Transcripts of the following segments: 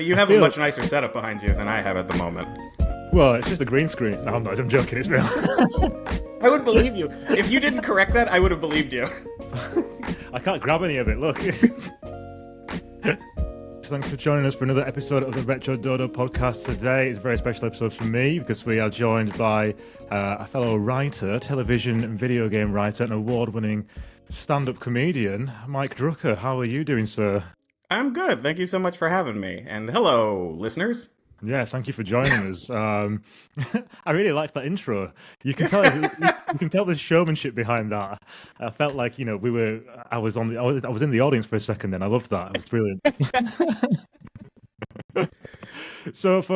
You have a much nicer setup behind you than I have at the moment. Well, it's just a green screen. No, I'm joking. It's real. I would believe you. If you didn't correct that, I would have believed you. I can't grab any of it. Look. Thanks for joining us for another episode of the Retro Dodo podcast today. It's a very special episode for me because we are joined by a fellow writer, television and video game writer, and award-winning stand-up comedian, Mike Drucker. How are you doing, sir? I'm good. Thank you so much for having me. And hello, listeners. Yeah, thank you for joining us. I really like that intro. You can tell you can tell the showmanship behind that. I felt like I was in the audience for a second. Then I loved that. It was brilliant. So for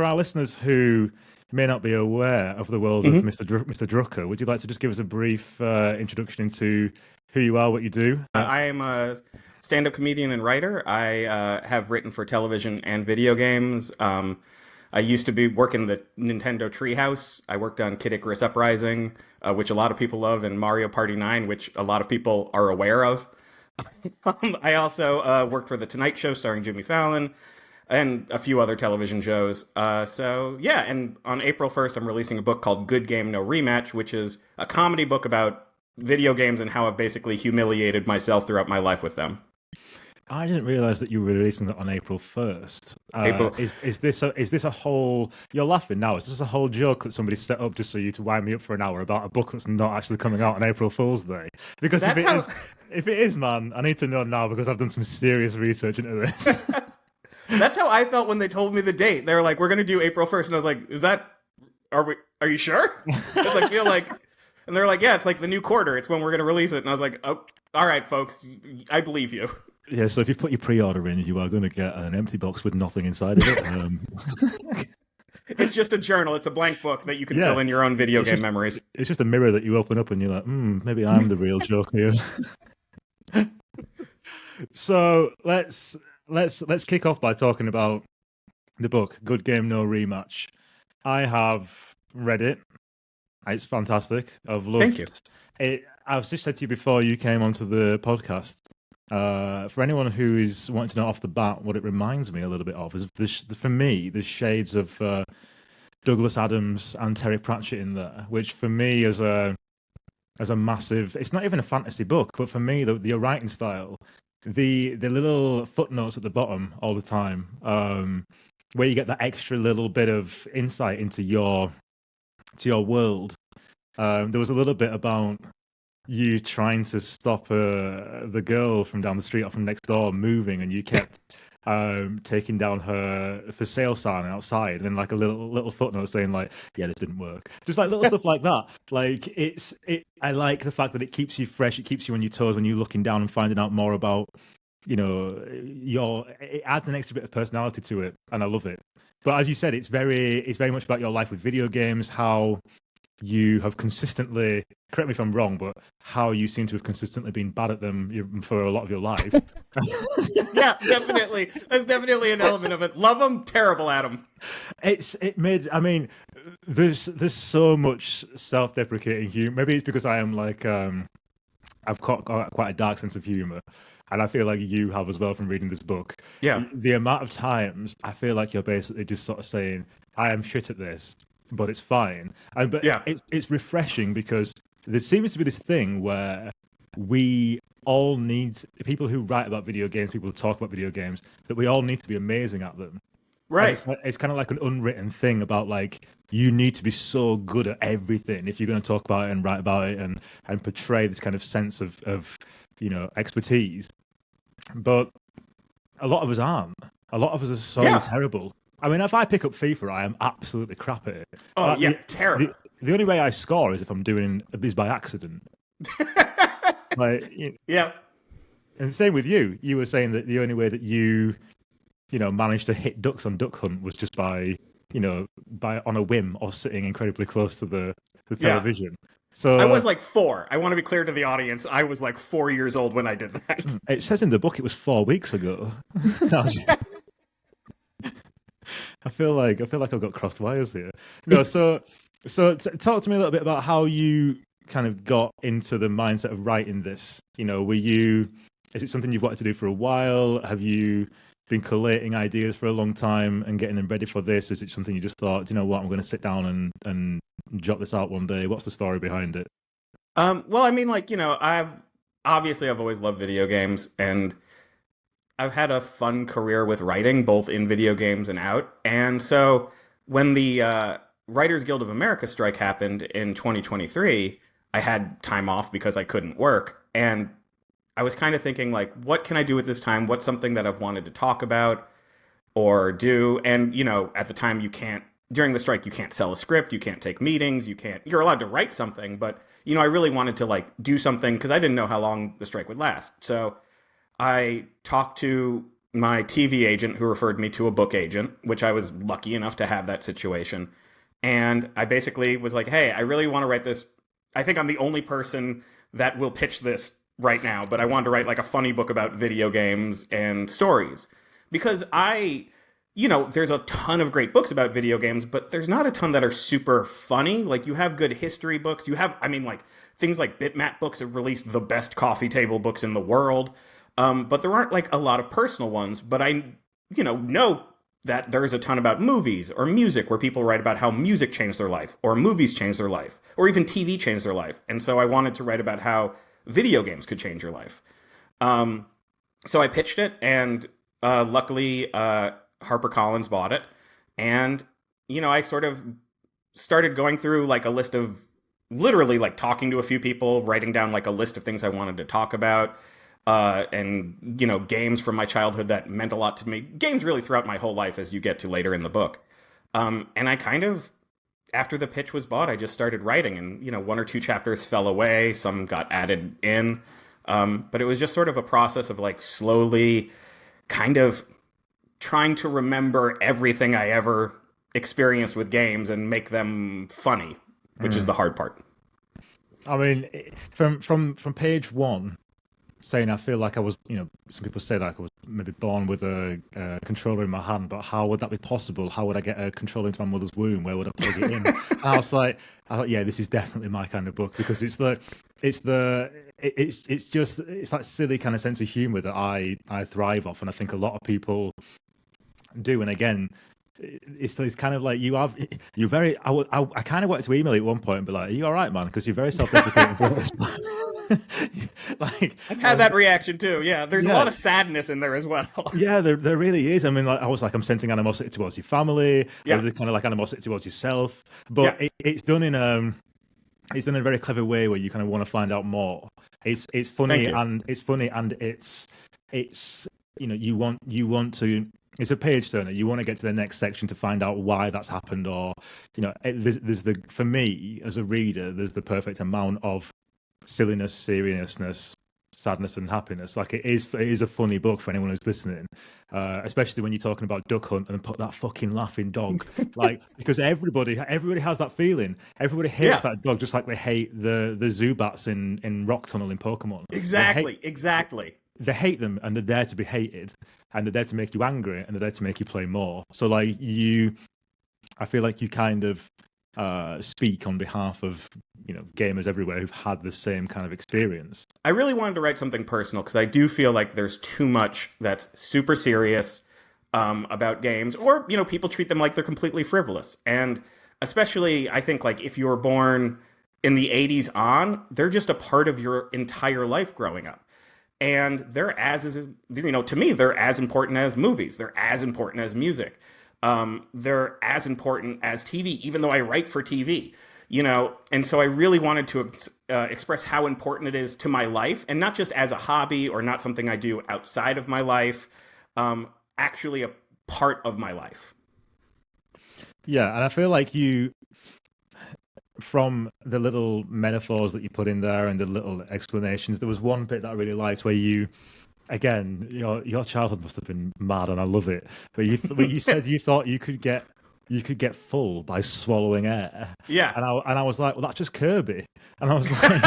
our listeners who may not be aware of the world of Mr. Drucker, would you like to just give us a brief introduction into who you are, what you do? I am a stand-up comedian and writer. I have written for television and video games. I used to work in the Nintendo Treehouse. I worked on Kid Icarus Uprising, which a lot of people love, and Mario Party 9, which a lot of people are aware of. I also worked for The Tonight Show starring Jimmy Fallon and a few other television shows. And on April 1st, I'm releasing a book called Good Game, No Rematch, which is a comedy book about video games and how I've basically humiliated myself throughout my life with them. I didn't realize that you were releasing that on April 1st. April. Is this a whole? You're laughing now. Is this a whole joke that somebody set up just so you to wind me up for an hour about a book that's not actually coming out on April Fool's Day? Because if it is, man, I need to know now because I've done some serious research into this. That's how I felt when they told me the date. They were like, "We're going to do April 1st," and I was like, Are you sure? Because I feel like. And they're like, yeah, it's like the new quarter. It's when we're going to release it. And I was like, oh, all right, folks, I believe you. Yeah, so if you put your pre-order in, you are going to get an empty box with nothing inside of it. It's just a journal. It's a blank book that you can fill in your own video game memories. It's just a mirror that you open up and you're like, maybe I'm the real joke here. So let's kick off by talking about the book, Good Game, No Rematch. I have read it. It's fantastic. I've loved Thank you. It. I've just said to you before you came onto the podcast. For anyone who is wanting to know off the bat, what it reminds me a little bit of is for me, there's shades of Douglas Adams and Terry Pratchett in there, which for me is a massive. It's not even a fantasy book, but for me, the writing style, the little footnotes at the bottom all the time, where you get that extra little bit of insight into your world. There was a little bit about you trying to stop the girl from down the street or from next door moving, and you kept taking down her for sale sign outside, and then like a little footnote saying like, yeah, this didn't work. Just like little stuff like that. Like I like the fact that it keeps you fresh, it keeps you on your toes when you're looking down and finding out more about, it adds an extra bit of personality to it, and I love it. But as you said, it's very much about your life with video games, how you have consistently, correct me if I'm wrong, but how you seem to have consistently been bad at them for a lot of your life. Yeah, definitely. There's definitely an element of it. Love them, terrible at them. There's so much self-deprecating humor. Maybe it's because I am like, I've got quite a dark sense of humor. And I feel like you have as well from reading this book. Yeah. The amount of times I feel like you're basically just sort of saying, I am shit at this, but it's fine. It's refreshing because there seems to be this thing where we all need, people who write about video games, people who talk about video games, that we all need to be amazing at them. Right. It's kind of like an unwritten thing about like, you need to be so good at everything if you're going to talk about it and write about it and portray this kind of sense of expertise. But a lot of us aren't. A lot of us are so terrible. I mean, if I pick up FIFA, I am absolutely crap at it. Oh, terrible. The only way I score is if I'm doing is by accident. Yeah. And same with you. You were saying that the only way that you managed to hit ducks on Duck Hunt was just by on a whim or sitting incredibly close to the television. Yeah. So I was like 4. I want to be clear to the audience. I was like 4 years old when I did that. It says in the book it was 4 weeks ago. I feel like I've got crossed wires here. No, so talk to me a little bit about how you kind of got into the mindset of writing this. Is it something you've wanted to do for a while? Have you been collating ideas for a long time and getting them ready for this? Is it something you just thought, "Do you know what, I'm going to sit down and jot this out one day? What's the story behind it?" Well, I mean, like, I've always loved video games, and I've had a fun career with writing, both in video games and out. And so when the Writers Guild of America strike happened in 2023, I had time off because I couldn't work. And I was kind of thinking, like, what can I do with this time? What's something that I've wanted to talk about or do? And, at the time, during the strike, you can't sell a script, you can't take meetings, you're allowed to write something. But, I really wanted to, like, do something because I didn't know how long the strike would last. So I talked to my TV agent who referred me to a book agent, which I was lucky enough to have that situation. And I basically was like, hey, I really want to write this. I think I'm the only person that will pitch this right now, but I wanted to write like a funny book about video games and stories. Because there's a ton of great books about video games, but there's not a ton that are super funny. Like, you have good history books. Like, things like Bitmap books have released the best coffee table books in the world. But there aren't like a lot of personal ones. But I, know that there's a ton about movies or music where people write about how music changed their life, or movies changed their life, or even TV changed their life. And so I wanted to write about how video games could change your life. So I pitched it, and luckily HarperCollins bought it. And, I sort of started going through like a list of, literally like talking to a few people, writing down like a list of things I wanted to talk about. And, games from my childhood that meant a lot to me. Games really throughout my whole life, as you get to later in the book. And I kind of, after the pitch was bought, I just started writing. And, one or two chapters fell away. Some got added in. But it was just sort of a process of like slowly kind of trying to remember everything I ever experienced with games and make them funny, which is the hard part. I mean, from page one, saying I feel like I was, some people say that I was maybe born with a controller in my hand, but how would that be possible? How would I get a controller into my mother's womb? Where would I plug it in? And I thought, yeah, this is definitely my kind of book, because it's that silly kind of sense of humor that I thrive off, and I think a lot of people do. And again, it's kind of like you're very. I kind of wanted to email you at one point and be like, "Are you all right, man?" Because you're very self-deprecating. Like, I've had that reaction too. Yeah, there's a lot of sadness in there as well. Yeah, there really is. I mean, like, I was like, I'm sensing animosity towards your family. Yeah, there's kind of like animosity towards yourself. But it's done in a very clever way where you kind of want to find out more. It's funny and it's you want to. It's a page turner. You want to get to the next section to find out why that's happened, or there's for me as a reader, there's the perfect amount of silliness, seriousness, sadness, and happiness. Like, it is a funny book for anyone who's listening, especially when you're talking about Duck Hunt and put that fucking laughing dog. Like, because everybody has that feeling. Everybody hates that dog, just like they hate the Zubats in Rock Tunnel in Pokemon. Exactly. They hate them, and they're there to be hated, and they're there to make you angry, and they're there to make you play more. So like I feel like you kind of speak on behalf of gamers everywhere who've had the same kind of experience. I really wanted to write something personal because I do feel like there's too much that's super serious about games, or people treat them like they're completely frivolous. And especially, I think, like, if you were born in the 80s on, they're just a part of your entire life growing up. And they're to me, they're as important as movies. They're as important as music. They're as important as TV, even though I write for TV, and so I really wanted to express how important it is to my life, and not just as a hobby or not something I do outside of my life, actually a part of my life. Yeah, and I feel like from the little metaphors that you put in there and the little explanations, there was one bit that I really liked where again, your childhood must have been mad, and I love it. But you said you thought you could get full by swallowing air. Yeah. And I was like, well, that's just Kirby. And I was like,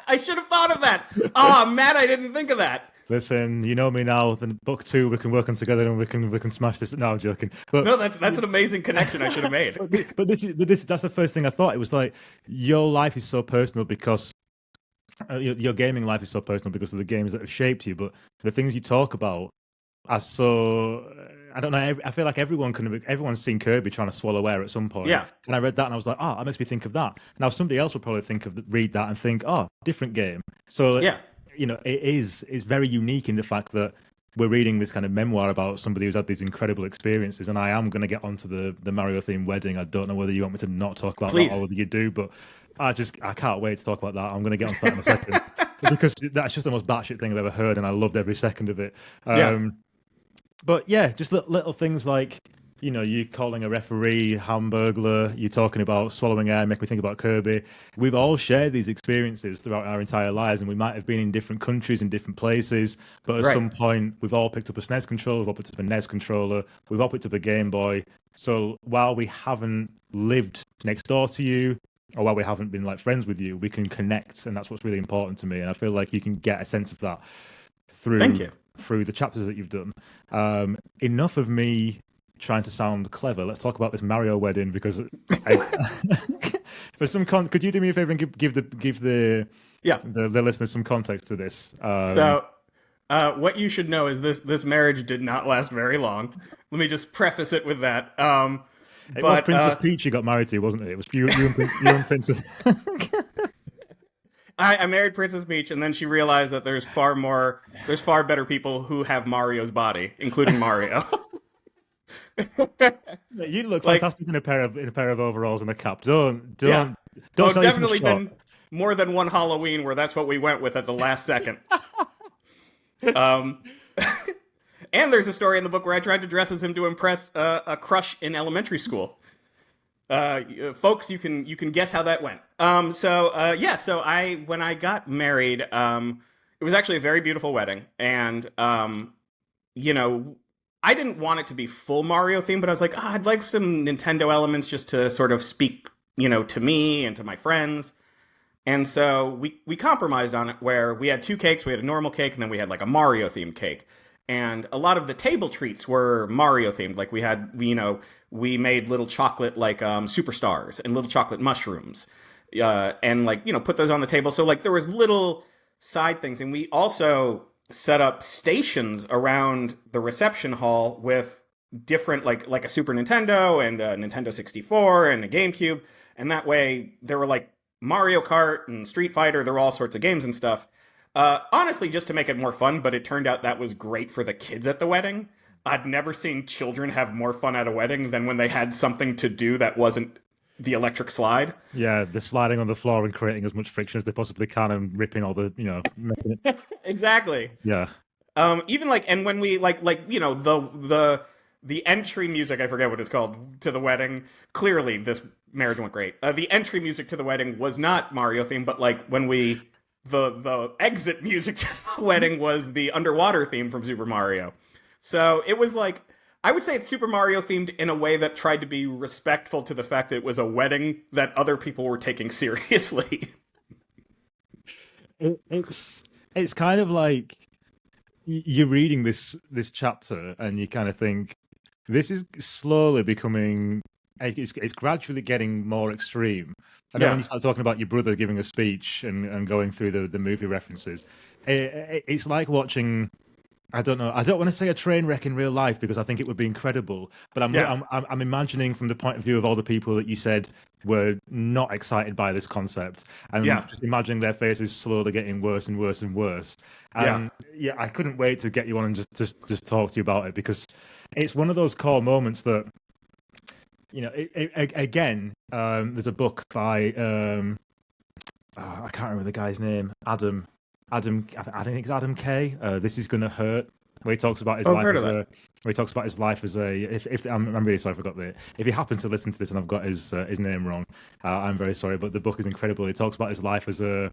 I should have thought of that. Oh, Matt, I didn't think of that. Listen, you know me now. Then book 2, we can work on together and we can smash this. No, I'm joking. But, no, that's an amazing connection I should have made. But that's the first thing I thought. It was like, your life is so personal because your gaming life is so personal because of the games that have shaped you. But the things you talk about I saw. I don't know. I feel like everyone's seen Kirby trying to swallow air at some point, Yeah, and I read that and I was like, oh, that makes me think of that. Now somebody else would probably read that and think, oh, different game. So yeah, it's very unique in the fact that we're reading this kind of memoir about somebody who's had these incredible experiences. And I am going to get onto the Mario themed wedding. I don't know whether you want me to not talk about that or please. whether you do, but I can't wait to talk about that. I'm going to get onto that in a second because that's just the most batshit thing I've ever heard, and I loved every second of it. Yeah, But yeah, just little things like you calling a referee Hamburglar, you talking about swallowing air, make me think about Kirby. We've all shared these experiences throughout our entire lives, and we might have been in different countries, in different places, but at right. some point, we've all picked up a SNES controller, we've all picked up a NES controller, we've all picked up a Game Boy. So while we haven't lived next door to you, or while we haven't been like friends with you, we can connect, and that's what's really important to me. And I feel like you can get a sense of that Thank through you. through the chapters that you've done. Enough of me trying to sound clever. Let's talk about this Mario wedding because I, for could you do me a favor and Yeah. the listeners some context to this? So, what you should know is this marriage did not last very long. Let me just preface it with that. It was But Princess Peach you got married to, wasn't it? It was you and Princess. I married Princess Peach, and then she realized that there's far better people who have Mario's body, including Mario. You look Like, fantastic in a pair of overalls and a cap. Don't yeah. don't Oh, don't sell yourself definitely short. been more than one Halloween where that's what we went with at the last second. Um, and there's a story in the book where I tried to dress as him to impress a crush in elementary school. Folks, you can guess how that went. So I when I got married, it was actually a very beautiful wedding, and you know, I didn't want it to be full Mario themed, but I was like, I'd like some Nintendo elements just to sort of speak, to me and to my friends. And so we compromised on it where we had two cakes. We had a normal cake, and then we had like a Mario themed cake. And a lot of the table treats were Mario themed. Like we made little chocolate like superstars and little chocolate mushrooms, and like put those on the table. So like there was little side things, and we also set up stations around the reception hall with different like a Super Nintendo and a Nintendo 64 and a GameCube, and that way there were like Mario Kart and Street Fighter. There were all sorts of games and stuff. Honestly, just to make it more fun, but it turned out that was great for the kids at the wedding. I'd never seen children have more fun at a wedding than when they had something to do that wasn't the electric slide. Yeah, they're sliding on the floor and creating as much friction as they possibly can and ripping all the, making it. Exactly. Yeah. Even like, and when we the entry music, I forget what it's called, to the wedding. Clearly, this marriage went great. The entry music to the wedding was not Mario theme, but like when the exit music to the wedding was the underwater theme from Super Mario. So it was like, I would say it's Super Mario themed in a way that tried to be respectful to the fact that it was a wedding that other people were taking seriously. It's kind of like you're reading this chapter and you kind of think this is slowly becoming it's gradually getting more extreme. And then when Yeah. you start talking about your brother giving a speech and going through the movie references, it's like watching. I don't know. I don't want to say a train wreck in real life because I think it would be incredible. But Yeah. I'm imagining from the point of view of all the people that you said were not excited by this concept, and Yeah. just imagining their faces slowly getting worse and worse and worse. Yeah. And yeah, I couldn't wait to get you on and just talk to you about it because it's one of those core moments that again. There's a book by I can't remember the guy's name. I think it's Adam Kay. This is gonna hurt. Where he talks about his Oh, I've life heard of as that. a. If I'm really sorry I forgot the. If he happens to listen to this and I've got his name wrong, I'm very sorry. But the book is incredible. He talks about his life as a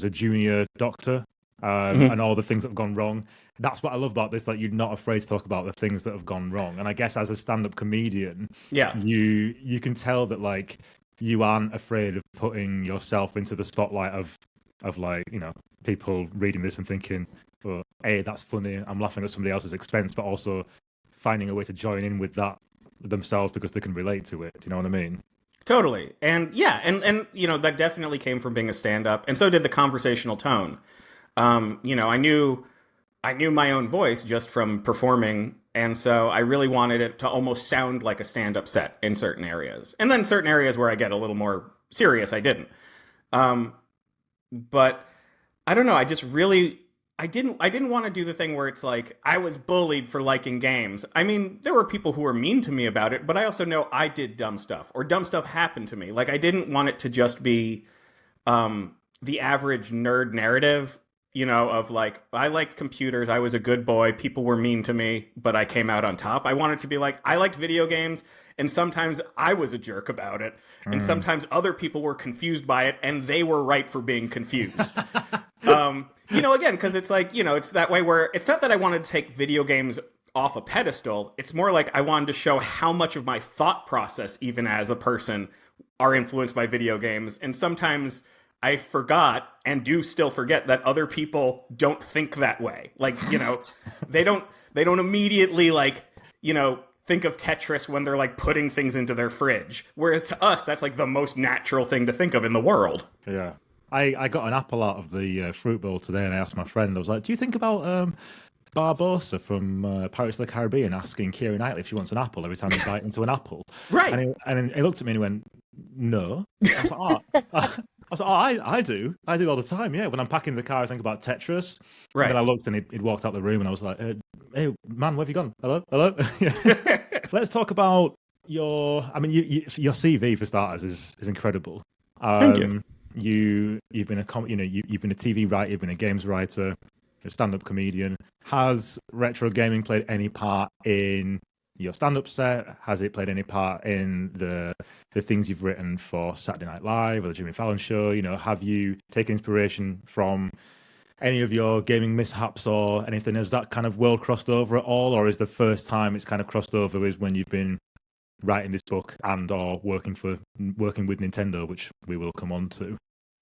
junior doctor, Mhm. and all the things that have gone wrong. That's what I love about this. That you're not afraid to talk about the things that have gone wrong. And I guess as a stand-up comedian, Yeah. you can tell that like you aren't afraid of putting yourself into the spotlight of like people reading this and thinking, well, hey, that's funny, I'm laughing at somebody else's expense, but also finding a way to join in with that themselves because they can relate to it. Do you know what I mean? Totally. And yeah, and that definitely came from being a stand-up, and so did the conversational tone. I knew I knew my own voice just from performing, and so I really wanted it to almost sound like a stand-up set in certain areas. And then certain areas where I get a little more serious, I didn't. Um, but I don't know. I just really I didn't want to do the thing where it's like I was bullied for liking games. I mean, there were people who were mean to me about it, but I also know I did dumb stuff or dumb stuff happened to me. Like I didn't want it to just be the average nerd narrative, of like I liked computers, I was a good boy, people were mean to me, but I came out on top. I wanted to be like I liked video games, and sometimes I was a jerk about it, and Mm. sometimes other people were confused by it, and they were right for being confused. Again, because it's like it's that way where it's not that I wanted to take video games off a pedestal. It's more like I wanted to show how much of my thought process, even as a person, are influenced by video games, and sometimes I forgot and do still forget that other people don't think that way. Like, they don't immediately like, think of Tetris when they're like putting things into their fridge. Whereas to us, that's like the most natural thing to think of in the world. Yeah. I got an apple out of the fruit bowl today, and I asked my friend, I was like, do you think about Barbosa from Pirates of the Caribbean asking Keira Knightley if she wants an apple every time he bites into an apple? Right. And he looked at me and he went, no. I was like, I do. I do all the time, yeah. When I'm packing the car, I think about Tetris. And then Right. I looked and he'd walked out the room and I was like, hey, man, where have you gone? Hello? Hello? Let's talk about your CV for starters is incredible. Thank you. You've been you've been a TV writer, you've been a games writer, a stand-up comedian. Has retro gaming played any part in your stand-up set? Has it played any part in the things you've written for Saturday Night Live or the Jimmy Fallon show? Have you taken inspiration from any of your gaming mishaps or anything? Has that kind of world crossed over at all, or is the first time it's kind of crossed over is when you've been writing this book and or working with Nintendo, which we will come on to?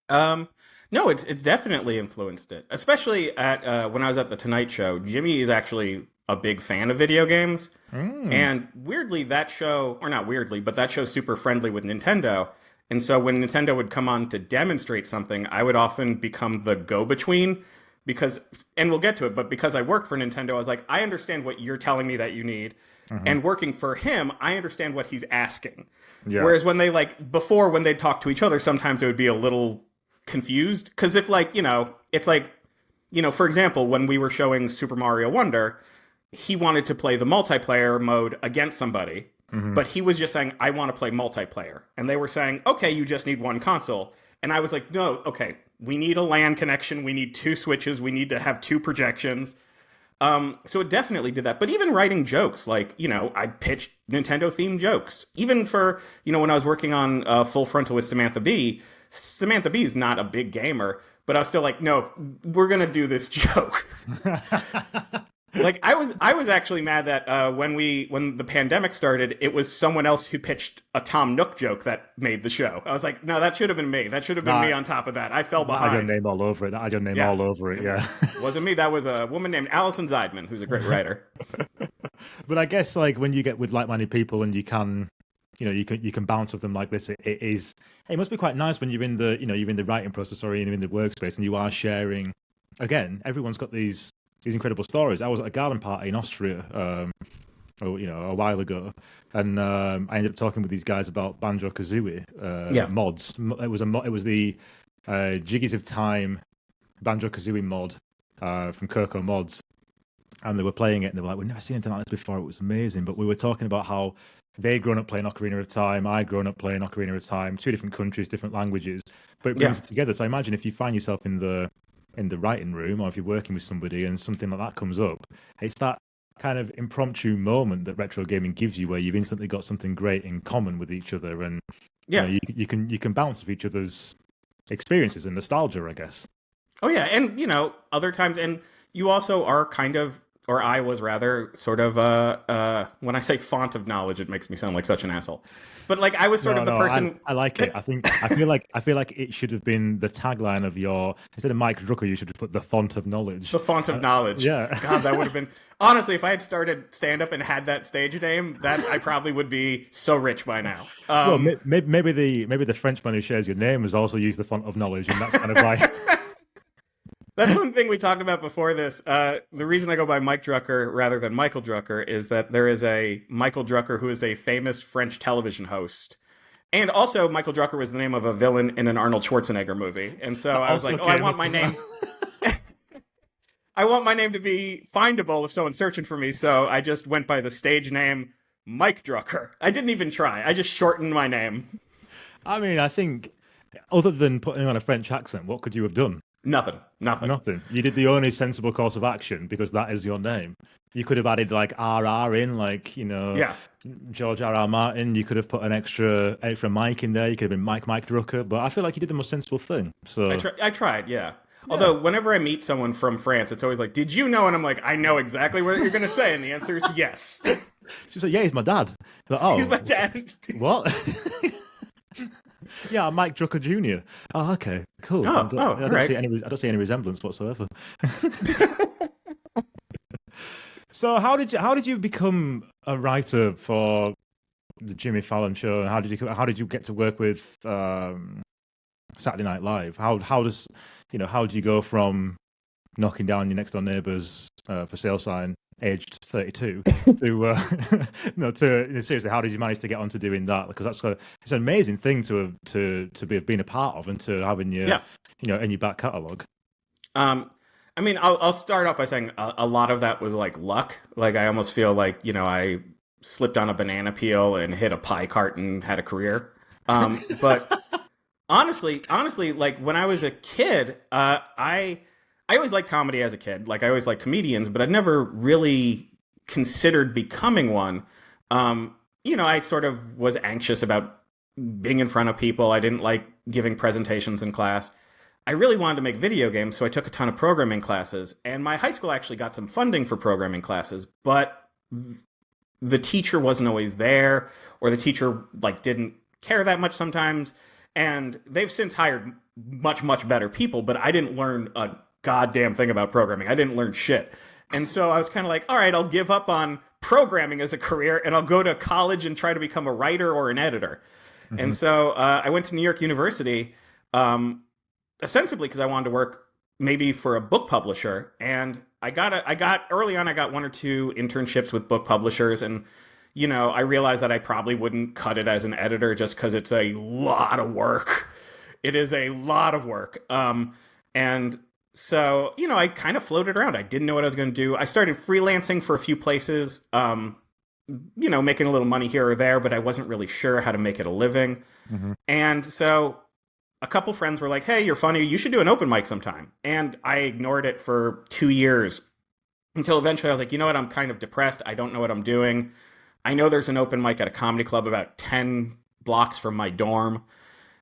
Um, no, it's definitely influenced it. Especially at when I was at the Tonight Show. Jimmy is actually a big fan of video games, Mm. and weirdly, that show, or not weirdly, but that show's super friendly with Nintendo. And so when Nintendo would come on to demonstrate something, I would often become the go-between because, and we'll get to it, but because I worked for Nintendo, I was like, I understand what you're telling me that you need. Hmm. And working for him, I understand what he's asking. Yeah. Whereas when they before when they'd talk to each other, sometimes it would be a little confused. Because if it's like, for example, when we were showing Super Mario Wonder, he wanted to play the multiplayer mode against somebody, Hmm. but he was just saying, I want to play multiplayer. And they were saying, okay, you just need one console. And I was like, no, okay, we need a LAN connection. We need two switches. We need to have two projections. So it definitely did that. But even writing jokes, like, I pitched Nintendo themed jokes. Even for, when I was working on Full Frontal with Samantha B is not a big gamer, but I was still like, no, we're going to do this joke. Like I was actually mad that when the pandemic started, it was someone else who pitched a Tom Nook joke that made the show. I was like, no, that should have been me. That should have been me that, on top of that. I fell that had your behind. name all over it. That had your name Yeah, all over it. it Yeah. wasn't me. That was a woman named Alison Zeidman, who's a great writer. But I guess like when you get with like-minded people and you can bounce off them like this, it must be quite nice when you're in the writing process or you're in the workspace and you are sharing. Again, everyone's got these incredible stories. I was at a garden party in Austria, a while ago, and I ended up talking with these guys about Banjo Kazooie Yeah. mods. It was the Jiggies of Time Banjo Kazooie mod from Kirko Mods, and they were playing it, and they were like, "We've never seen anything like this before. It was amazing." But we were talking about how they'd grown up playing Ocarina of Time, I'd grown up playing Ocarina of Time, two different countries, different languages, but it Yeah. brings it together. So I imagine if you find yourself in the writing room, or if you're working with somebody and something like that comes up, it's that kind of impromptu moment that retro gaming gives you, where you've instantly got something great in common with each other, and Yeah. you can bounce off each other's experiences and nostalgia, I guess. Oh yeah, and other times, and you also are kind of, or I was rather sort of when I say font of knowledge, it makes me sound like such an asshole. But like I was sort No, of the no, person. I like it. I feel like it should have been the tagline of your, instead of Mike Drucker, you should have put the font of knowledge. The font of knowledge. Yeah. God, that would have been honestly. If I had started stand up and had that stage name, that I probably would be so rich by now. Well, maybe the Frenchman who shares your name has also used the font of knowledge, and that's kind of like That's one thing we talked about before this. The reason I go by Mike Drucker rather than Michael Drucker is that there is a Michael Drucker who is a famous French television host. And also, Michael Drucker was the name of a villain in an Arnold Schwarzenegger movie. And so That I was also like, oh, I came want up my as well. name. I want my name to be findable if someone's searching for me. So I just went by the stage name Mike Drucker. I didn't even try. I just shortened my name. I mean, I think other than putting on a French accent, what could you have done? Nothing. Nothing. Nothing. You did the only sensible course of action because that is your name. You could have added like RR in, like, Yeah. George R.R. Martin. You could have put an extra Mike in there. You could have been Mike Drucker. But I feel like you did the most sensible thing. So I tried, yeah. yeah, Although whenever I meet someone from France, it's always like, "Did you know?" And I'm like, "I know exactly what you're gonna say," and the answer is yes. she's like, yeah, he's my dad. Like, He's oh, my dad. what? Yeah, I'm Mike Drucker Jr. Oh, okay, cool. Oh, oh, I all don't right. see I don't see any resemblance whatsoever. So how did you become a writer for the Jimmy Fallon show? How did you get to work with Saturday Night Live? How does how do you go from knocking down your next door neighbor's for sale sign aged 32 to no to seriously, how did you manage to get onto doing that? Because it's an amazing thing to be being a part of and to have in your Yeah. in your back catalogue. Um, I mean, I'll start off by saying a lot of that was like luck. Like I almost feel like I slipped on a banana peel and hit a pie cart and had a career. But honestly, like when I was a kid, I always liked comedy as a kid. Like I always liked comedians, but I'd never really considered becoming one. I sort of was anxious about being in front of people. I didn't like giving presentations in class. I really wanted to make video games, so I took a ton of programming classes. And my high school actually got some funding for programming classes, but the teacher wasn't always there, or the teacher like didn't care that much sometimes. And they've since hired much better people, but I didn't learn a goddamn thing about programming. I didn't learn shit. And so I was kind of like, all right, I'll give up on programming as a career and I'll go to college and try to become a writer or an editor. And Hmm. so I went to New York University, ostensibly because I wanted to work maybe for a book publisher. And I got early on, I got one or two internships with book publishers. And, I realized that I probably wouldn't cut it as an editor just because it's a lot of work. It is a lot of work. And so, I kind of floated around. I didn't know what I was going to do. I started freelancing for a few places, making a little money here or there, but I wasn't really sure how to make it a living. Hmm. And so a couple friends were like, "Hey, you're funny. You should do an open mic sometime." And I ignored it for 2 years until eventually I was like, you know what? I'm kind of depressed. I don't know what I'm doing. I know there's an open mic at a comedy club about 10 blocks from my dorm.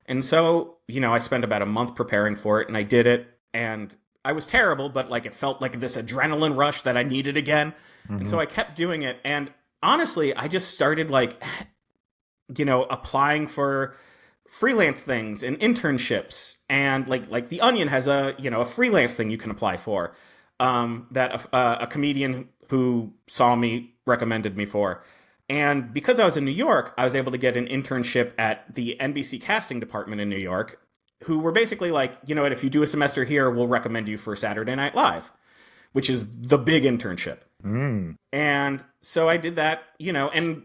And so, I spent about a month preparing for it and I did it. And I was terrible, but like it felt like this adrenaline rush that I needed again. And Hmm. so I kept doing it. And honestly, I just started like, applying for freelance things and internships. And like The Onion has a freelance thing you can apply for, that a comedian who saw me recommended me for. And because I was in New York, I was able to get an internship at the NBC casting department in New York, who were basically like, you know what, if you do a semester here, we'll recommend you for Saturday Night Live, which is the big internship. Mm. And so I did that, and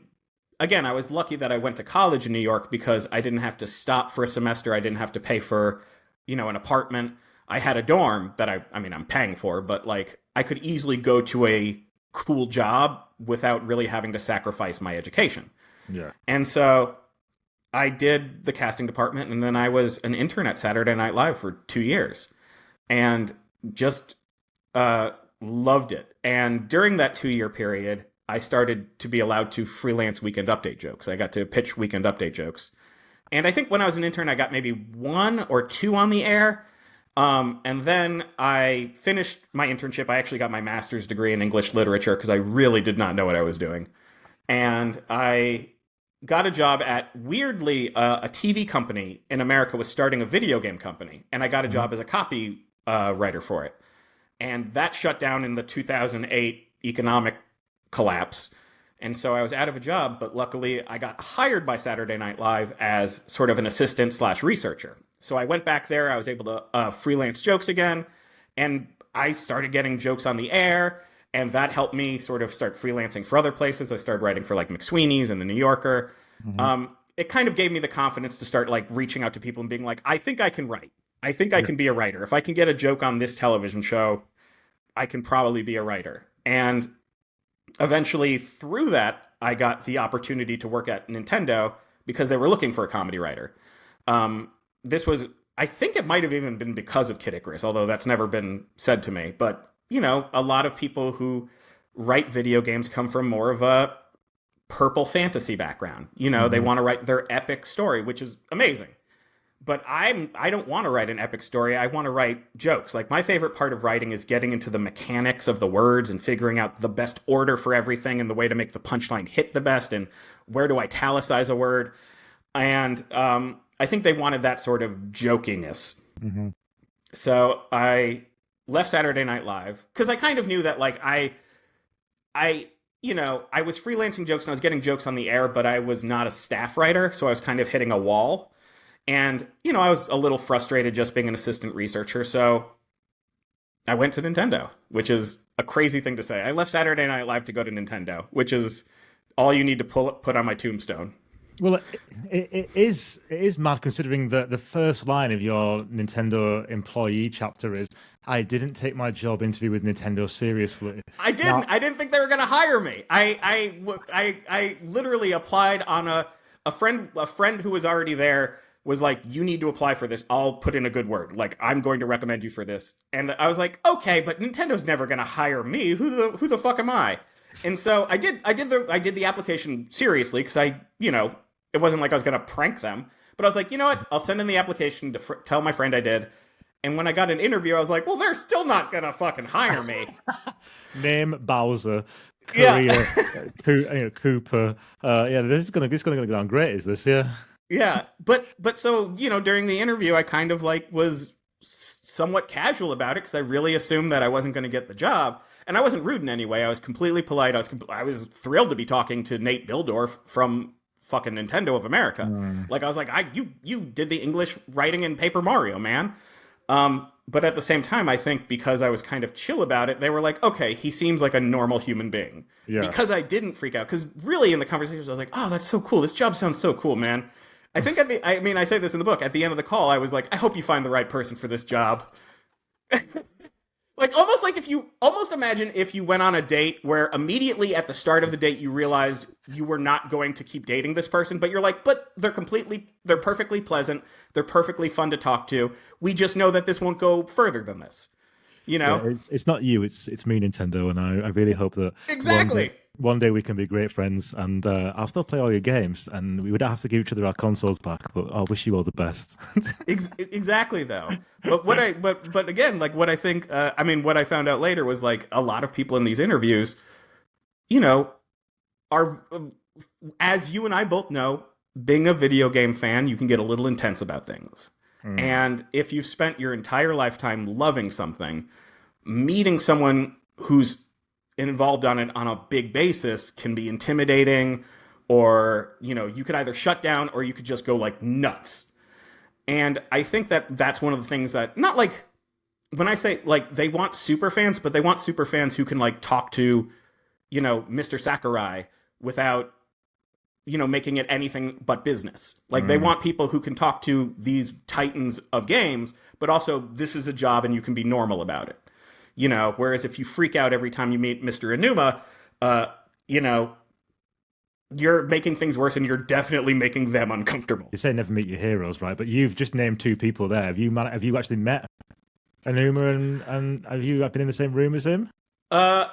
again, I was lucky that I went to college in New York because I didn't have to stop for a semester. I didn't have to pay for, an apartment. I had a dorm that I mean, I'm paying for, but like I could easily go to a cool job without really having to sacrifice my education. Yeah. And so I did the casting department and then I was an intern at Saturday Night Live for 2 years and just loved it. And during that 2 year period, I started to be allowed to freelance Weekend Update jokes. I got to pitch Weekend Update jokes. And I think when I was an intern, I got maybe one or two on the air. And then I finished my internship. I actually got my master's degree in English literature because I really did not know what I was doing. And I got a job at, weirdly, a TV company in America was starting a video game company. And I got a Mhm. job as a copy writer for it. And that shut down in the 2008 economic collapse. And so I was out of a job, but luckily I got hired by Saturday Night Live as sort of an assistant slash researcher. So I went back there. I was able to freelance jokes again. And I started getting jokes on the air, and that helped me sort of start freelancing for other places. I started writing for like McSweeney's and the New Yorker. Hmm. It kind of gave me the confidence to start like reaching out to people and being like, I think I can write. I think I Yeah. can be a writer. If I can get a joke on this television show, I can probably be a writer. And eventually, through that, I got the opportunity to work at Nintendo because they were looking for a comedy writer. This was, I think it might have even been because of Kid Icarus, although that's never been said to me. But, you know, a lot of people who write video games come from more of a purple fantasy background. You know, they Hmm. want to write their epic story, which is amazing. But I don't want to write an epic story. I want to write jokes. Like my favorite part of writing is getting into the mechanics of the words and figuring out the best order for everything and the way to make the punchline hit the best and where to italicize a word. And I think they wanted that sort of jokiness. Hmm. So I left Saturday Night Live because I kind of knew that like I you know, I was freelancing jokes and I was getting jokes on the air, but I was not a staff writer, so I was kind of hitting a wall. And, you know, I was a little frustrated just being an assistant researcher, so I went to Nintendo, which is a crazy thing to say. I left Saturday Night Live to go to Nintendo, which is all you need to put on my tombstone. Well, it is mad considering that the first line of your Nintendo employee chapter is, "I didn't take my job interview with Nintendo seriously." I didn't. Now, I didn't think they were going to hire me. I literally applied on a friend who was already there was like, you need to apply for this. I'll put in a good word. Like, I'm going to recommend you for this. And I was like, okay, but Nintendo's never going to hire me. Who the fuck am I? And so I did the application seriously because it wasn't like I was going to prank them. But I was like, you know what? I'll send in the application to tell my friend I did. And when I got an interview, I was like, well, they're still not going to fucking hire me. name Bowser, Yeah. career Cooper. Yeah, this is gonna go down great. Is this? Yeah. Yeah, but so during the interview, I kind of like was somewhat casual about it because I really assumed that I wasn't going to get the job, and I wasn't rude in any way. I was completely polite. I was thrilled to be talking to Nate Bildorf from fucking Nintendo of America. Mm. Like I was like, you did the English writing in Paper Mario, man. But at the same time, I think because I was kind of chill about it, they were like, okay, he seems like a normal human being. Yeah. Because I didn't freak out. Because really, in the conversations, I was like, oh, that's so cool. This job sounds so cool, man. I think I say this in the book. At the end of the call, I was like, I hope you find the right person for this job. Like if you almost imagine if you went on a date where immediately at the start of the date you realized you were not going to keep dating this person, but you're like, but they're perfectly pleasant, they're perfectly fun to talk to. We just know that this won't go further than this. You Yeah, know? it's not you, it's me, Nintendo, and I really hope that Exactly. one day we can be great friends, and I'll still play all your games, and we would have to give each other our consoles back. But I wish you all the best. Exactly though. But again, like what I think what I found out later was like a lot of people in these interviews, you know, are as you and I both know, being a video game fan, you can get a little intense about things. Mm. And if you've spent your entire lifetime loving something, meeting someone who's involved on it on a big basis can be intimidating, or you could either shut down or you could just go like nuts. And I think that that's one of the things that, not like when I say like they want super fans, but they want super fans who can like talk to Mr. Sakurai without making it anything but business. Like they Mm. want people who can talk to these titans of games, but also this is a job and you can be normal about it. Whereas if you freak out every time you meet Mr. Enuma, you know, you're making things worse and you're definitely making them uncomfortable. You say never meet your heroes, right? But you've just named two people there. Have you actually met Anuma, and have you been in the same room as him? Uh,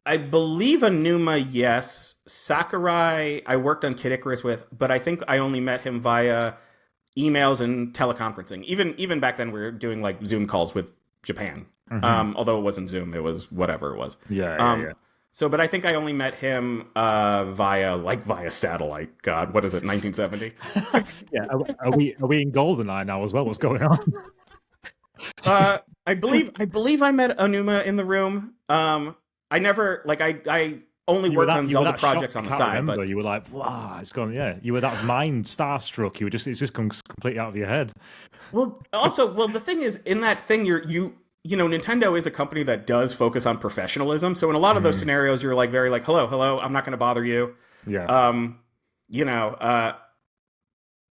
I believe Enuma, yes. Sakurai, I worked on Kid Icarus with, but I think I only met him via emails and teleconferencing. Even back then, we were doing like Zoom calls with Japan. Mhm. Although it wasn't Zoom, it was whatever it was. Yeah, yeah, yeah. So, but I think I only met him via satellite. God, what is it? 1970. Yeah, are we in GoldenEye now as well? What's going on? I believe I met Onuma in the room. I never I only You were worked on you were Zelda that projects shocked. on I the can't side, remember. but You were like, wow, it's gone. Yeah, you were that mind starstruck. It's just come completely out of your head. well, also, the thing is, in that thing, Nintendo is a company that does focus on professionalism. So in a lot of those Mm, scenarios, you're like very like, hello, I'm not going to bother you. yeah, Um, you know, uh,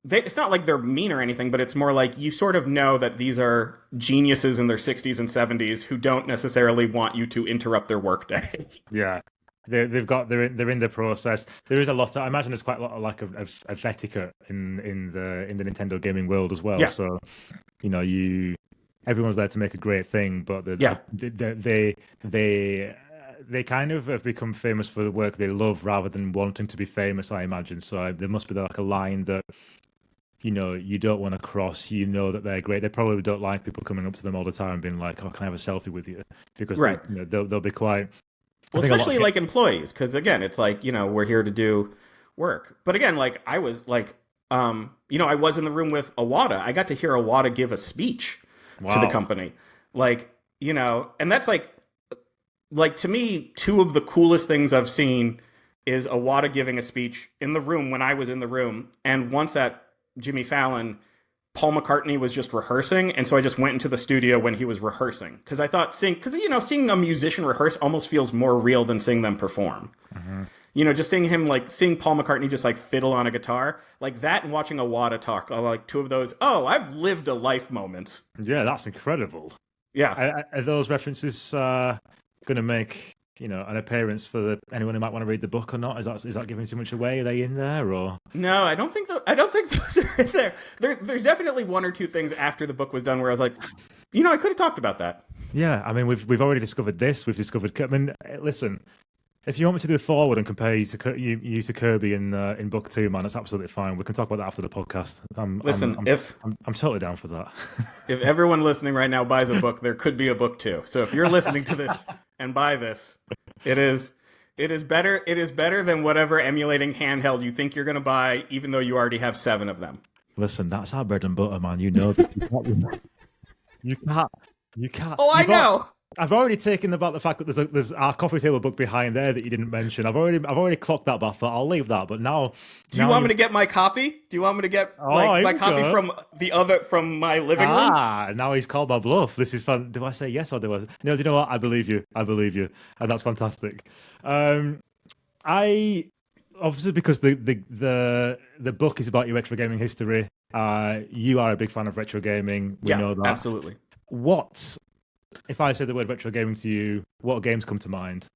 it's not like they're mean or anything, but it's more like you sort of know that these are geniuses in their 60s and 70s who don't necessarily want you to interrupt their workday. yeah. They're in the process. There is a lot. I imagine there's quite a lot of like of etiquette in the Nintendo gaming world as well. Yeah, So you everyone's there to make a great thing, but yeah. they kind of have become famous for the work they love rather than wanting to be famous, I imagine. So there must be like a line that you don't want to cross. You know that they're great. They probably don't like people coming up to them all the time and being like, "Oh, can I have a selfie with you?" Because Right. they'll be quite. I Well, think a lot of especially like employees, because again, it's like, we're here to do work. But again, like I was like, I was in the room with Awada. I got to hear Awada give a speech to the wow. company. Like, and that's like to me, two of the coolest things I've seen is Awada giving a speech in the room when I was in the room, and once at Jimmy Fallon, Paul McCartney was just rehearsing, and so I just went into the studio when he was rehearsing because I thought seeing a musician rehearse almost feels more real than seeing them perform. Hmm. Just seeing Paul McCartney just like fiddle on a guitar like that, and watching Awada talk are like two of those. Oh, I've lived a life moments. Yeah, that's incredible. Yeah. Are those references going to make an appearance for anyone who might want to read the book or not? Is that giving too much away? Are they in there or? No, I don't think I don't think those are in there. There's definitely one or two things after the book was done where I was like, I could have talked about that. Yeah, I mean we've already discovered this. We've discovered. I mean, listen. If you want me to do the forward and compare you to Kirby in book two, man, that's absolutely fine. We can talk about that after the podcast. I'm I'm Listen, I'm if I'm totally down for that. if everyone listening right now buys a book, there could be a book two. So if you're listening to this and buy this, it is better. It is better than whatever emulating handheld you think you're going to buy, even though you already have 7 of them. Listen, that's our bread and butter, man. You know that you can't you can't Oh, I you've got. know. I've already taken about the fact that there's our coffee table book behind there that you didn't mention. I've already clocked that, but I thought I'll leave that. But now Do you want me to get my copy? Do you want me to get oh, here my we copy go. from my living room? Now he's called my bluff. This is fun. Do I say yes or do I? No, do you know what? I believe you. I believe you, and that's fantastic. Um, I obviously because the book is about your retro gaming history. You are a big fan of retro gaming. We Yeah, know that. absolutely. What if I say the word retro gaming to you? What games come to mind?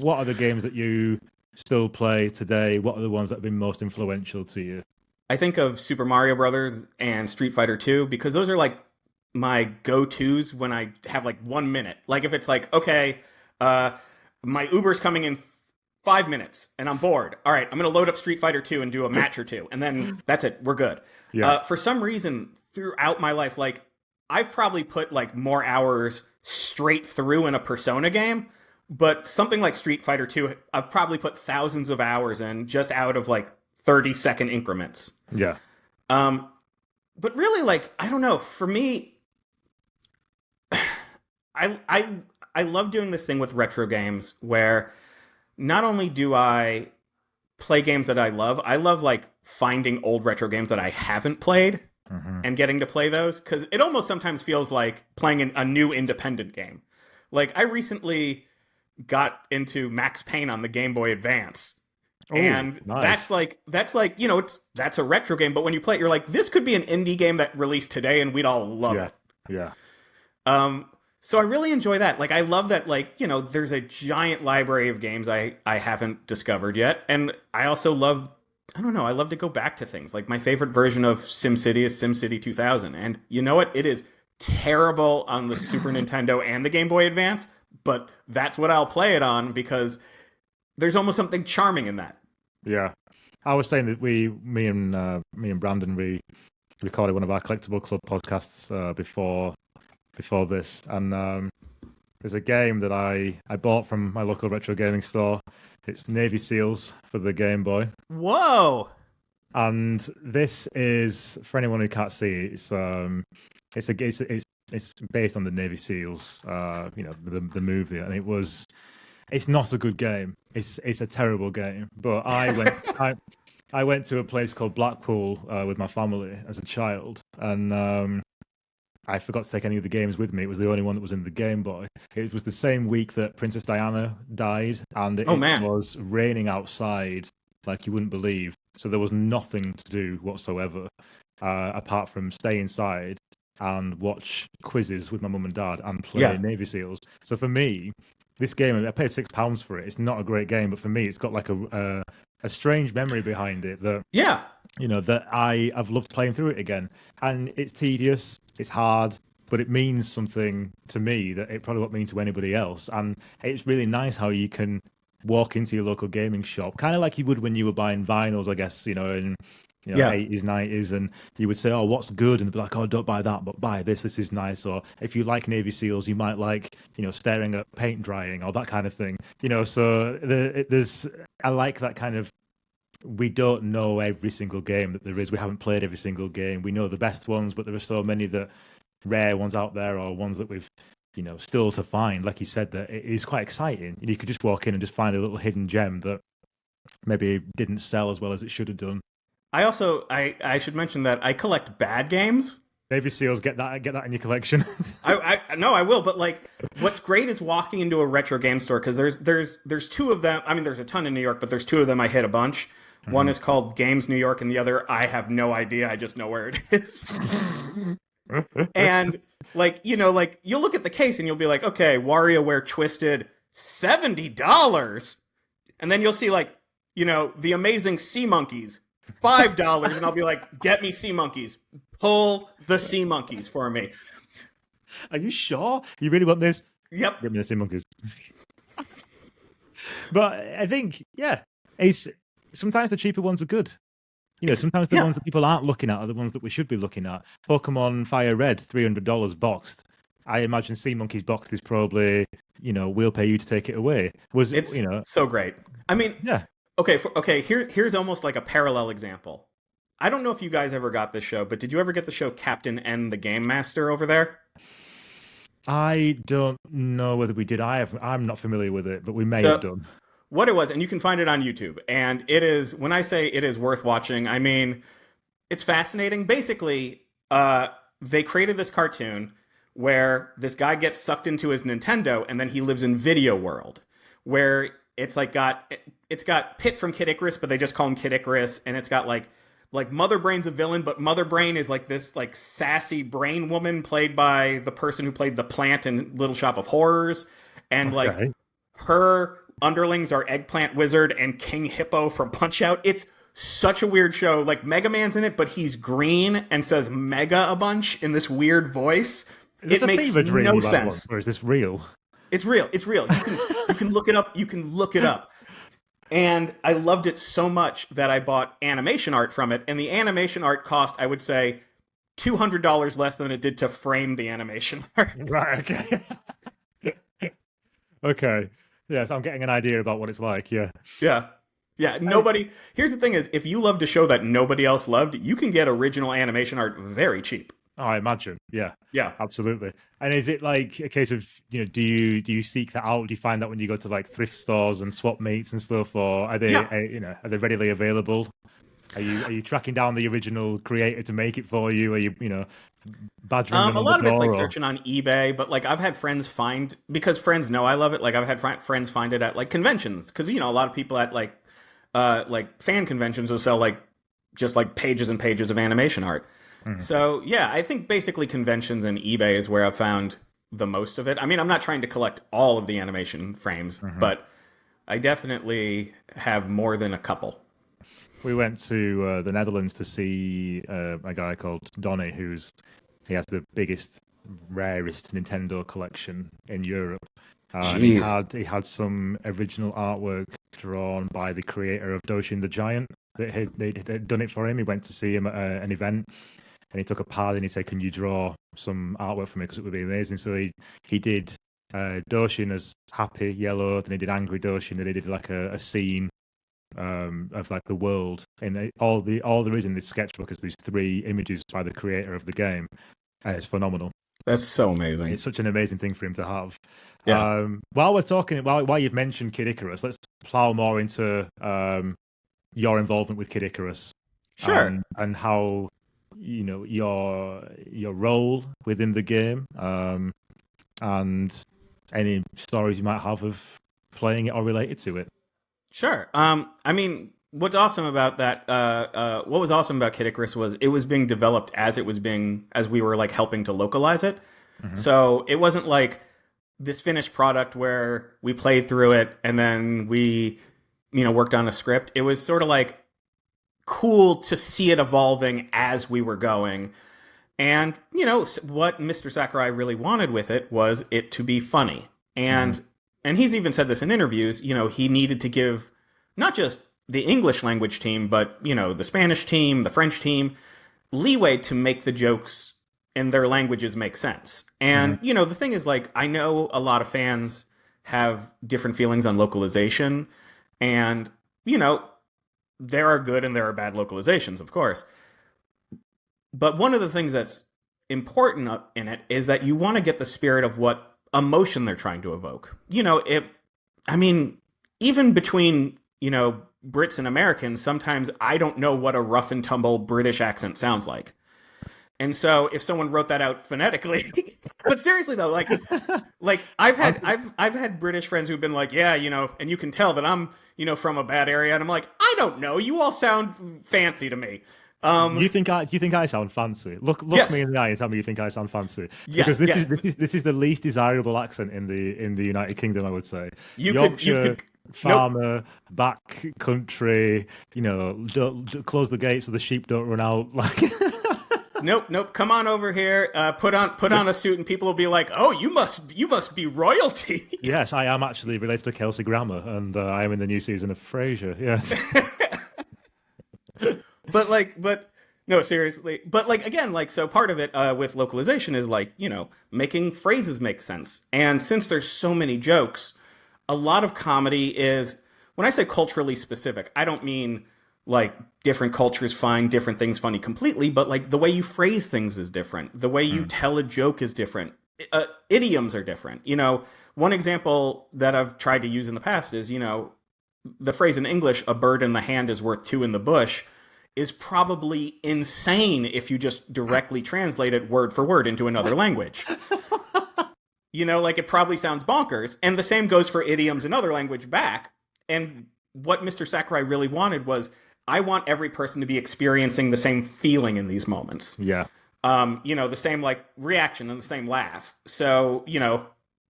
What are the games that you still play today? What are the ones that have been most influential to you? I think of Super Mario Brothers and Street Fighter 2 because those are like my go-tos when I have like 1 minute. Like if it's like, okay, uh, my Uber's coming in 5 minutes and I'm bored. All right, I'm gonna load up Street Fighter 2 and do a match or two, and then that's it. We're good. Yeah. For some reason, throughout my life, like I've probably put like more hours straight through in a Persona game, but something like Street Fighter 2, I've probably put thousands of hours in just out of like 30-second increments. Yeah. Um, but really, like I don't know. For me, I love doing this thing with retro games where not only do I play games that I love like finding old retro games that I haven't played Hmm. and getting to play those because it almost sometimes feels like playing a new independent game. Like I recently got into Max Payne on the Game Boy Advance. Oh, And nice. that's like, that's a retro game, but when you play it, you're like, this could be an indie game that released today and we'd all love Yeah. it. Yeah. So I really enjoy that. Like I love that like, there's a giant library of games I haven't discovered yet. And I also love I don't know, I love to go back to things. Like my favorite version of SimCity is SimCity 2000. And you know what? It is terrible on the Super Nintendo and the Game Boy Advance, but that's what I'll play it on because there's almost something charming in that. Yeah. I was saying that me and Brandon, we recorded one of our collectible club podcasts before this, and there's a game that I bought from my local retro gaming store. It's Navy SEALs for the Game Boy, Whoa. and this is for anyone who can't see it. It's based on the Navy SEALs, the movie, and it's not a good game. It's a terrible game. But I went to a place called Blackpool with my family as a child, and I forgot to take any of the games with me. It was the only one that was in the Game Boy. It was the same week that Princess Diana died, and Oh it man. was raining outside like you wouldn't believe. So there was nothing to do whatsoever, apart from stay inside and watch quizzes with my mum and dad and play Yeah. Navy SEALs. So for me, this game, I paid £6 for it. It's not a great game, but for me, it's got like a strange memory behind it that Yeah. that I've loved playing through it again. And it's tedious, it's hard, but it means something to me that it probably won't mean to anybody else. And it's really nice how you can walk into your local gaming shop, kind of like you would when you were buying vinyls, I guess, in Yeah. 80s, 90s, and you would say, "Oh, what's good?" And they'd be like, "Oh, don't buy that, but buy this. This is nice." Or if you like Navy SEALs, you might like, staring at paint drying or that kind of thing. So there's I like that kind of, we don't know every single game that there is. We haven't played every single game. We know the best ones, but there are so many that rare ones out there, or ones that we've, still to find. Like you said, that it is quite exciting. You could just walk in and just find a little hidden gem that maybe didn't sell as well as it should have done. I should mention that I collect bad games. Navy SEALs, get that in your collection. I no, I will. But like, what's great is walking into a retro game store because there's two of them. I mean, there's a ton in New York, but there's two of them I hit a bunch. One Mhm. is called Games New York, and the other I have no idea. I just know where it is. And like like you'll look at the case and you'll be like, okay, WarioWare Twisted, $70, and then you'll see like the Amazing Sea Monkeys, $5, and I'll be like, get me Sea Monkeys, pull the Sea Monkeys for me. Are you sure you really want this? Yep. Give me the Sea Monkeys. But I think, yeah, it's sometimes the cheaper ones are good. Sometimes the Yeah. ones that people aren't looking at are the ones that we should be looking at. Pokemon Fire Red, $300 boxed. I imagine Sea Monkeys boxed is probably, we'll pay you to take it away. Was it, It's so great. I mean, yeah. okay. Here's almost like a parallel example. I don't know if you guys ever got this show, but did you ever get the show Captain N, the Game Master over there? I don't know whether we did. I'm not familiar with it, but we may have So done. what it was, and you can find it on YouTube, and it is, when I say it is worth watching, I mean it's fascinating. Basically, they created this cartoon where this guy gets sucked into his Nintendo, and then he lives in Video World, where it's got Pit from Kid Icarus, but they just call him Kid Icarus, and it's got like Mother Brain's a villain, but Mother Brain is like this like sassy brain woman played by the person who played the plant in Little Shop of Horrors, and like Okay. her underlings are Eggplant Wizard and King Hippo from Punch Out. It's such a weird show. Like Mega Man's in it, but he's green and says Mega a bunch in this weird voice. Is this It a makes fever dream no you might want, sense. or is this real? It's real. It's real. You can look it up. You can look it up. And I loved it so much that I bought animation art from it. And the animation art cost, I would say, $200 less than it did to frame the animation art. Right. Okay. Okay. Yes, I'm getting an idea about what it's like. Yeah. Yeah. Yeah. Nobody. Here's the thing is, if you loved a show that nobody else loved, you can get original animation art very cheap. Oh, I imagine. Yeah. Yeah. Absolutely. And is it like a case of, do you seek that out? Do you find that when you go to like thrift stores and swap meets and stuff, or are they, Yeah. are they readily available? Are you tracking down the original creator to make it for you? Are you, badgering them A on the lot of it's like door? Or... searching on eBay, but like I've had friends find, because friends know I love it. Like I've had friends find it at like conventions, because a lot of people at like fan conventions will sell like just like pages and pages of animation art. Mhm. So yeah, I think basically conventions and eBay is where I've found the most of it. I mean, I'm not trying to collect all of the animation frames, Mhm. but I definitely have more than a couple. We went to the Netherlands to see a guy called Donny, he has the biggest, rarest Nintendo collection in Europe. And Jeez. he had some original artwork drawn by the creator of Doshin the Giant. They'd done it for him. He went to see him at an event, and he took a pad and he said, "Can you draw some artwork for me? Because it would be amazing." So he did Doshin as happy yellow, then he did angry Doshin, and he did like a scene of like the world. And all there is in this sketchbook is these three images by the creator of the game. And it's phenomenal. That's so amazing. It's such an amazing thing for him to have. Yeah. While we're talking, while you've mentioned Kid Icarus, let's plow more into your involvement with Kid Icarus Sure. and how your role within the game, and any stories you might have of playing it or related to it. Sure. I mean, what's awesome about that? What was awesome about Kid Icarus was it was being developed as we were like helping to localize it. Hmm. So it wasn't like this finished product where we played through it and then we, worked on a script. It was sort of like cool to see it evolving as we were going. And, what Mr. Sakurai really wanted with it was it to be funny. Hmm. And he's even said this in interviews, he needed to give not just the English language team, but, the Spanish team, the French team, leeway to make the jokes in their languages make sense. Hmm. And, the thing is, like, I know a lot of fans have different feelings on localization. And, you know, there are good and there are bad localizations, of course. But one of the things that's important in it is that you want to get the spirit of what emotion they're trying to evoke. I mean, even between, Brits and Americans, sometimes I don't know what a rough and tumble British accent sounds like. And so if someone wrote that out phonetically, but seriously though, like I've had British friends who've been like, yeah, and you can tell that I'm, from a bad area, and I'm like, I don't know, you all sound fancy to me. You think I sound fancy? Look Yes, me in the eye and tell me you think I sound fancy. Because yes, yes. this is the least desirable accent in the United Kingdom, I would say. You Yorkshire could. Nope, farmer, back country. Don't close the gates so the sheep don't run out. Like, nope. Come on over here. Put on a suit, and people will be like, oh, you must be royalty. yes, I am actually related to Kelsey Grammer, and I am in the new season of Frasier. Yes. but no, seriously. But like again, like so part of it with localization is like making phrases make sense. And since there's so many jokes, a lot of comedy is when I say culturally specific, I don't mean like different cultures find different things funny completely, but like the way you phrase things is different. The way you Mm. tell a joke is different. Idioms are different. One example that I've tried to use in the past is the phrase in English, a bird in the hand is worth two in the bush, is probably insane if you just directly translate it word for word into another language. Like it probably sounds bonkers. And the same goes for idioms in other language back. And what Mr. Sakurai really wanted was I want every person to be experiencing the same feeling in these moments. Yeah. The same like reaction and the same laugh. So,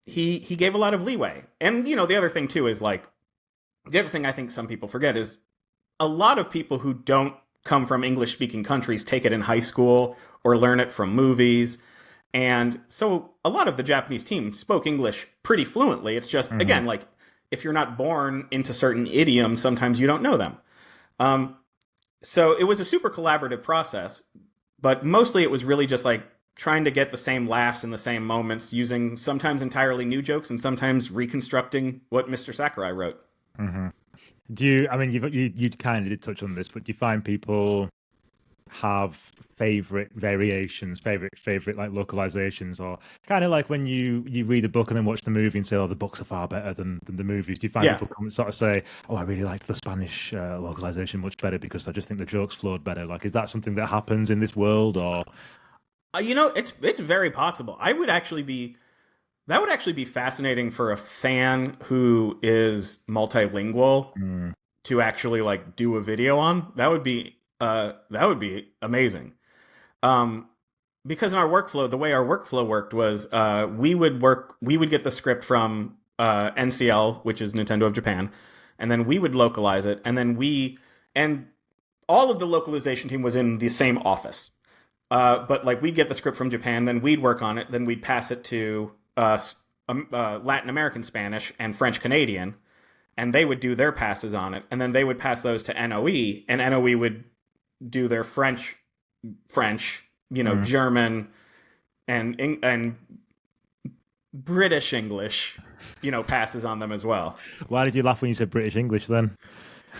he gave a lot of leeway. And, the other thing too is like the other thing I think some people forget is a lot of people who don't come from English speaking countries take it in high school or learn it from movies. And so a lot of the Japanese team spoke English pretty fluently. It's just, Hmm. again, like if you're not born into certain idioms, sometimes you don't know them. Um, so it was a super collaborative process, but mostly it was really just like trying to get the same laughs in the same moments using sometimes entirely new jokes and sometimes reconstructing what Mr. Sakurai wrote. Hmm. Do you? I mean, you kind of did touch on this, but do you find people have favorite variations, favorite like localizations, or kind of like when you read a book and then watch the movie and say, "Oh, the books are far better than the movies." Do you find Yeah. people come and sort of say, "Oh, I really liked the Spanish localization much better because I just think the jokes flowed better"? Like, is that something that happens in this world, or? It's very possible. That would actually be fascinating for a fan who is multilingual Mm. to actually like do a video on. That would be amazing. Um, because in our workflow, the way our workflow worked was we would get the script from NCL, which is Nintendo of Japan, and then we would localize it, and then and all of the localization team was in the same office. But like we'd get the script from Japan, then we'd work on it, then we'd pass it to Latin American Spanish and French Canadian, and they would do their passes on it, and then they would pass those to NOE, and NOE would do their French, Mm. German, and British English, passes on them as well. Why did you laugh when you said British English then?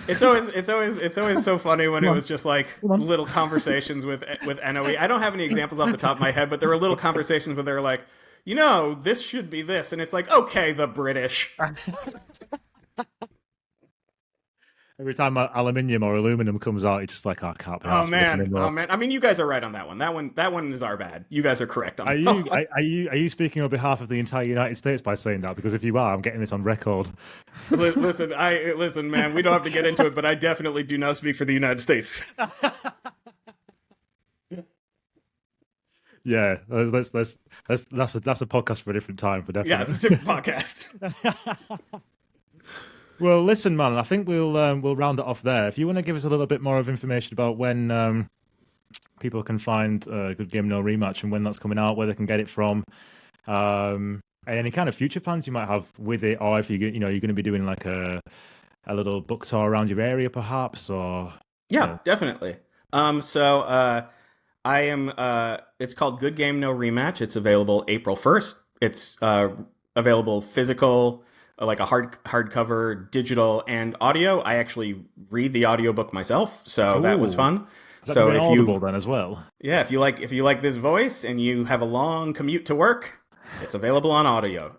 It's always so funny when Come it on, was just like come on. little conversations with NOE. I don't have any examples off the top of my head, but there were little conversations where they're like, this should be this, and it's like, okay, the British. Every time aluminium or aluminum comes out, you're just like, oh, I can't be Oh asked with it man, oh anymore. man. I mean, you guys are right on that one. That one is our bad. You guys are correct on Are that you one. are you speaking on behalf of the entire United States by saying that? Because if you are, I'm getting this on record. Listen, man. We don't have to get into it, but I definitely do not speak for the United States. Yeah, that's a podcast for a different time, for Yeah, definite. it's a different podcast. Well, listen, man, I think we'll round it off there. If you want to give us a little bit more of information about when people can find Good Game No Rematch and when that's coming out, where they can get it from, and any kind of future plans you might have with it, or if you're going to be doing like a little book tour around your area, perhaps, or Yeah, yeah. definitely. I am. It's called Good Game No Rematch. It's available April 1st. It's available physical, like a hardcover, digital, and audio. I actually read the audiobook myself, so that was Ooh, fun. is that going So to be an if you Audible then as well? Yeah, if you like this voice and you have a long commute to work, it's available on audio.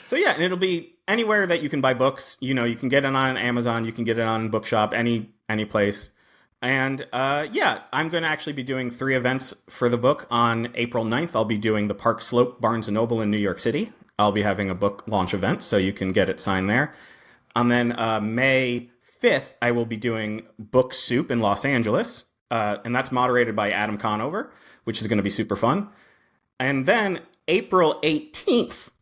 So yeah, and it'll be anywhere that you can buy books. You can get it on Amazon, you can get it on Bookshop, any place. And yeah, I'm going to actually be doing 3 events for the book. On April 9th, I'll be doing the Park Slope Barnes& and Noble in New York City. I'll be having a book launch event, so you can get it signed there. And then May 5th, I will be doing Book Soup in Los Angeles. And that's moderated by Adam Conover, which is going to be super fun. And then April 18th,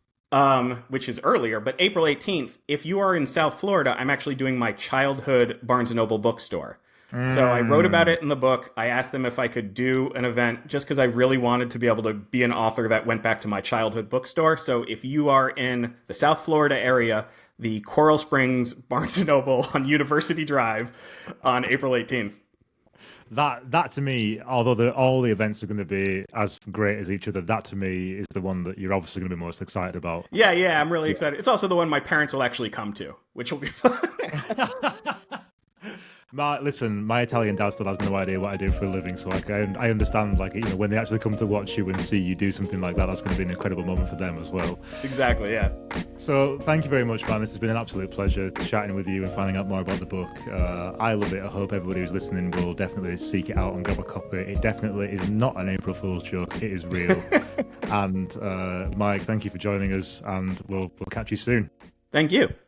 which is earlier, but April 18th, if you are in South Florida, I'm actually doing my childhood Barnes& and Noble bookstore. So I wrote about Mm. it in the book. I asked them if I could do an event just because I really wanted to be able to be an author that went back to my childhood bookstore. So if you are in the South Florida area, the Coral Springs Barnes& and Noble on University Drive on April 18th. That to me, although all the events are going to be as great as each other, that to me is the one that you're obviously going to be most excited about. Yeah, I'm really excited. It's also the one my parents will actually come to, which will be fun. My Italian dad still has no idea what I do for a living, so like I understand, like when they actually come to watch you and see you do something like that, that's going to be an incredible moment for them as well. Exactly, yeah. So thank you very much, man. This has been an absolute pleasure chatting with you and finding out more about the book. I love it. I hope everybody who's listening will definitely seek it out and grab a copy. It definitely is not an April Fool's joke. It is real. And Mike, thank you for joining us, and we'll catch you soon. Thank you.